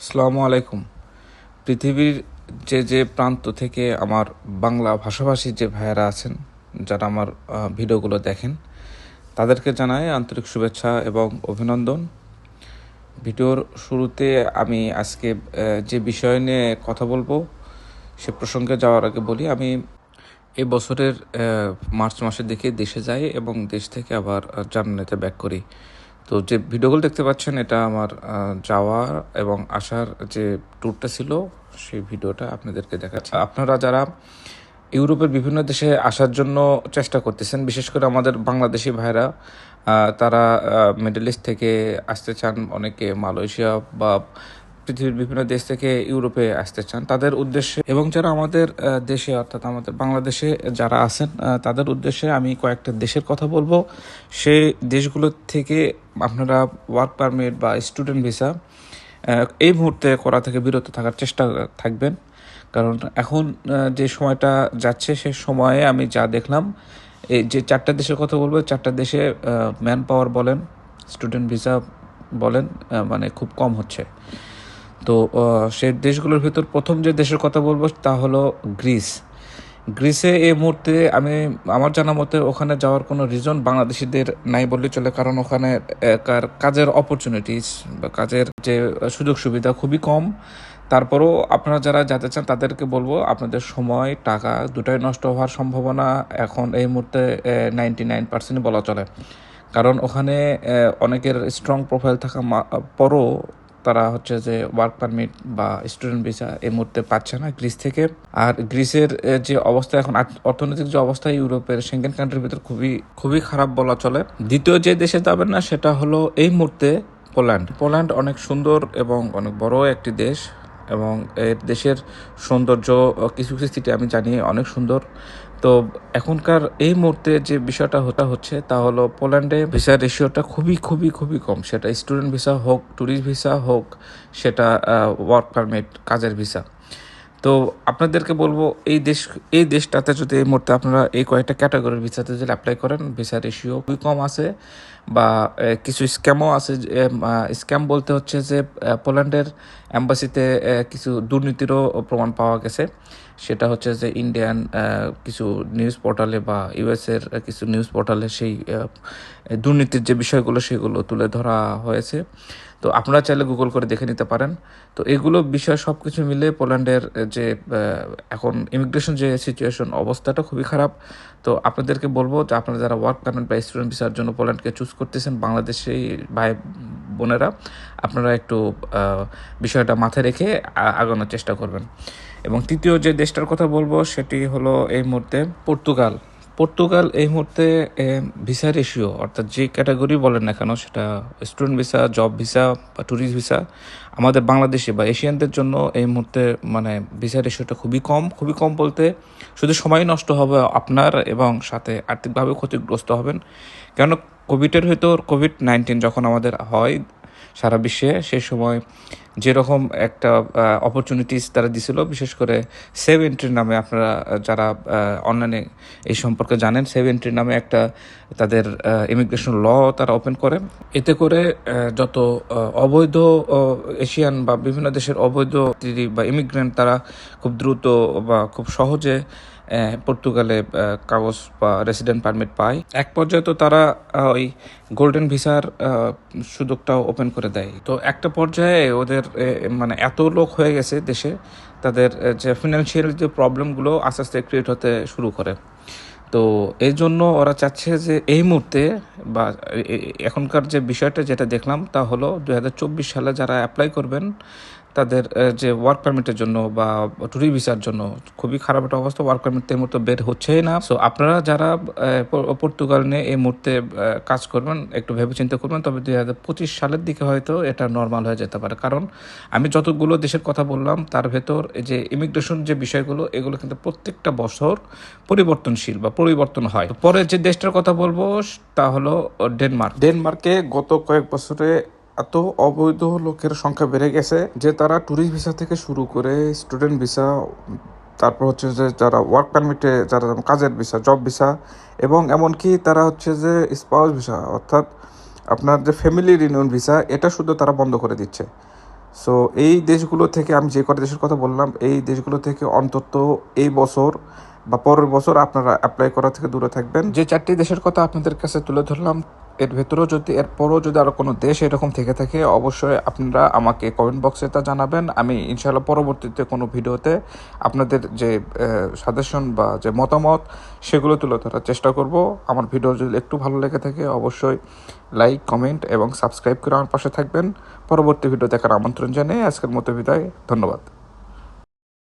আসসালামু আলাইকুম। পৃথিবীর যে প্রান্ত থেকে আমার বাংলা ভাষাভাষী যে ভাইয়েরা আছেন, যারা আমার ভিডিওগুলো দেখেন, তাদেরকে জানাই আন্তরিক শুভেচ্ছা এবং অভিনন্দন। ভিডিওর শুরুতে আমি আজকে যে বিষয় নিয়ে কথা বলবো সে প্রসঙ্গে যাওয়ার আগে বলি, আমি এই বছরের মার্চ মাসের দিকে দেশে যাই এবং দেশ থেকে আবার জার্মানিতে ব্যাক করি। তো যে ভিডিওগুলো দেখতে পাচ্ছেন এটা আমার যাওয়ার এবং আসার যে ট্যুরটা ছিল সেই ভিডিওটা আপনাদেরকে দেখাচ্ছি। আপনারা যারা ইউরোপের বিভিন্ন দেশে আসার জন্য চেষ্টা করতেছেন, বিশেষ করে আমাদের বাংলাদেশি ভাইরা, তারা মিডল ইস্ট থেকে আসতে চান, অনেকে মালয়েশিয়া বা পৃথিবীর বিভিন্ন দেশ থেকে ইউরোপে আসতে চান, তাদের উদ্দেশ্যে এবং যারা আমাদের দেশে অর্থাৎ আমাদের বাংলাদেশে যারা আছেন তাদের উদ্দেশ্যে আমি কয়েকটা দেশের কথা বলবো। সেই দেশগুলো থেকে আপনারা ওয়ার্ক পারমিট বা স্টুডেন্ট ভিসা এই মুহূর্তে করা থেকে বিরত থাকার চেষ্টা থাকবেন। কারণ এখন যে সময়টা যাচ্ছে সে সময়ে আমি যা দেখলাম, এই যে চারটা দেশের কথা বলবো, চারটা দেশে ম্যান পাওয়ার বলেন, স্টুডেন্ট ভিসা বলেন, মানে খুব কম হচ্ছে। তো সেই দেশগুলোর ভিতর প্রথম যে দেশের কথা বলবো তা হলো গ্রিস। গ্রিসে এই মুহূর্তে আমার জানা মতে ওখানে যাওয়ার কোনো রিজন বাংলাদেশিদের নাই বললেই চলে, কারণ ওখানে কাজের অপরচুনিটিস বা কাজের যে সুযোগ সুবিধা খুবই কম। তারপরেও আপনারা যারা যেতে চান তাদেরকে বলবো, আপনাদের সময় টাকা দুটাই নষ্ট হওয়ার সম্ভাবনা এখন এই মুহূর্তে 99% বলা চলে। কারণ ওখানে অনেকের স্ট্রং প্রোফাইল থাকা পরও তারা হচ্ছে যে ওয়ার্ক পারমিট বা স্টুডেন্ট ভিসা এই মুহূর্তে পাচ্ছে না গ্রিস থেকে। আর গ্রিসের যে অবস্থা এখন, অর্থনৈতিক যে অবস্থা ইউরোপের সেঙ্গেন কান্ট্রির ভিতর খুবই খুবই খারাপ বলা চলে। দ্বিতীয় যে দেশে যাবেন না সেটা হলো এই মুহূর্তে পোল্যান্ড। পোল্যান্ড অনেক সুন্দর এবং অনেক বড় একটি দেশ এবং এর দেশের সৌন্দর্য কিছু কিছু সিটি আমি জানি অনেক সুন্দর। তো এখনকার এই মুহূর্তে যে বিষয়টা হচ্ছে তা হলো পোল্যান্ডে ভিসার রেশিওটা খুবই খুবই খুবই কম, সেটা স্টুডেন্ট ভিসা হোক, ট্যুরিস্ট ভিসা হোক, সেটা ওয়ার্ক পারমিট কাজের ভিসা। তো আপনাদেরকে বলবো এই দেশটাতে যদি এই মুহূর্তে আপনারা এই কয়েকটা ক্যাটাগরির ভিসাতে যদি অ্যাপ্লাই করেন, ভিসা রেশিও খুবই কম আছে বা কিছু স্ক্যামও আছে। স্ক্যাম বলতে হচ্ছে যে পোল্যান্ডের অ্যাম্বাসিতে কিছু দুর্নীতিরও প্রমাণ পাওয়া গেছে। সেটা হচ্ছে যে ইন্ডিয়ান কিছু নিউজ পোর্টালে বা ইউএসের কিছু নিউজ পোর্টালে সেই দুর্নীতির যে বিষয়গুলো সেগুলো তুলে ধরা হয়েছে। তো আপনারা চাইলে গুগল করে দেখে নিতে পারেন। তো এগুলো বিষয় সব কিছু মিলে পোল্যান্ডের যে এখন ইমিগ্রেশন যে সিচুয়েশন, অবস্থাটা খুবই খারাপ। তো আপনাদেরকে বলবো যে আপনারা যারা ওয়ার্ক পারমিট বা স্টুডেন্ট ভিসার জন্য পোল্যান্ডকে চুজ করতেছেন, বাংলাদেশি ভাই বোনেরা, আপনারা একটু বিষয়টা মাথায় রেখে আগানোর চেষ্টা করবেন। এবং তৃতীয় যে দেশটার কথা বলবো সেটি হলো এই মুহূর্তে পর্তুগাল। পর্তুগাল এই মুহূর্তে ভিসা রেশিও অর্থাৎ যে ক্যাটাগরি বলেন না কেন, সেটা স্টুডেন্ট ভিসা, জব ভিসা বা ট্যুরিস্ট ভিসা, আমাদের বাংলাদেশি বা এশিয়ানদের জন্য এই মুহূর্তে মানে ভিসা রেশিওটা খুবই কম। খুবই কম বলতে শুধু সময় নষ্ট হবে আপনার এবং সাথে আর্থিকভাবে ক্ষতিগ্রস্ত হবেন। কেন, কোভিড-19 যখন আমাদের হয় সারা বিশ্বে, সেই সময় যেরকম একটা অপরচুনিটিস তারা দিছিল, বিশেষ করে সেভ এন্ট্রি নামে, আপনারা যারা অনলাইনে এই সম্পর্কে জানেন, সেভ এন্ট্রি নামে একটা তাদের ইমিগ্রেশন ল তারা ওপেন করে। এতে করে যত অবৈধ এশিয়ান বা বিভিন্ন দেশের অবৈধ বা ইমিগ্রেন্ট তারা খুব দ্রুত বা খুব সহজে পর্তুগালে কাগজ বা রেসিডেন্ট পারমিট পায়। এক পর্যায়ে তো তারা ওই গোল্ডেন ভিসার সুযোগটাও ওপেন করে দেয়। তো একটা পর্যায়ে ওদের মানে এত লোক হয়ে গেছে দেশে, তাদের যে ফিনান্সিয়াল যে প্রবলেমগুলো আস্তে আস্তে ক্রিয়েট হতে শুরু করে। তো এই জন্য ওরা চাচ্ছে যে এই মুহূর্তে বা এখনকার যে বিষয়টা যেটা দেখলাম তা হলো 2024 সালে যারা অ্যাপ্লাই করবেন তাদের যে ওয়ার্ক পারমিটের জন্য বা ট্যুরিস্ট ভিসার জন্য খুবই খারাপ একটা অবস্থা, ওয়ার্ক পারমিট এই মুহূর্তে বের হচ্ছেই না। সো আপনারা যারা পর্তুগাল নিয়ে এই মুহূর্তে কাজ করবেন একটু ভেবেচিন্তে করবেন, তবে 2025 সালের দিকে হয়তো এটা নর্মাল হয়ে যেতে পারে। কারণ আমি যতগুলো দেশের কথা বললাম তার ভেতর যে ইমিগ্রেশন যে বিষয়গুলো, এগুলো কিন্তু প্রত্যেকটা বছর পরিবর্তনশীল বা পরিবর্তন হয়। পরে যে দেশটার কথা বলবো তা হলো ডেনমার্ক। ডেনমার্কে গত কয়েক বছরে এত অবৈধ লোকের সংখ্যা বেড়ে গেছে যে তারা ট্যুরিস্ট ভিসা থেকে শুরু করে স্টুডেন্ট ভিসা, তারপর হচ্ছে যে যারা ওয়ার্ক পারমিটে, যারা কাজের ভিসা, জব ভিসা, এবং এমনকি তারা হচ্ছে যে স্পাউস ভিসা অর্থাৎ আপনার যে ফ্যামিলি রিউনিয়ন ভিসা, এটা শুধু তারা বন্ধ করে দিচ্ছে। সো এই দেশগুলো থেকে আমি যে কটা দেশের কথা বললাম, এই দেশগুলো থেকে অন্তত এই বছর বা পরের বছর আপনারা অ্যাপ্লাই করা থেকে দূরে থাকবেন। যে 4টি দেশের কথা আপনাদের কাছে তুলে ধরলাম, এরপরও যদি আরও কোনো দেশ এরকম থেকে থাকে, অবশ্যই আপনারা আমাকে কমেন্ট বক্সে তা জানাবেন। আমি ইনশাআল্লাহ পরবর্তীতে কোনো ভিডিওতে আপনাদের যে সাজেশন বা যে মতামত সেগুলো তুলে ধরার চেষ্টা করব। আমার ভিডিও যদি একটু ভালো লেগে থাকে অবশ্যই লাইক, কমেন্ট এবং সাবস্ক্রাইব করে আমার পাশে থাকবেন। পরবর্তী ভিডিও দেখার আমন্ত্রণ জানিয়ে আজকের মতো বিদায়। ধন্যবাদ।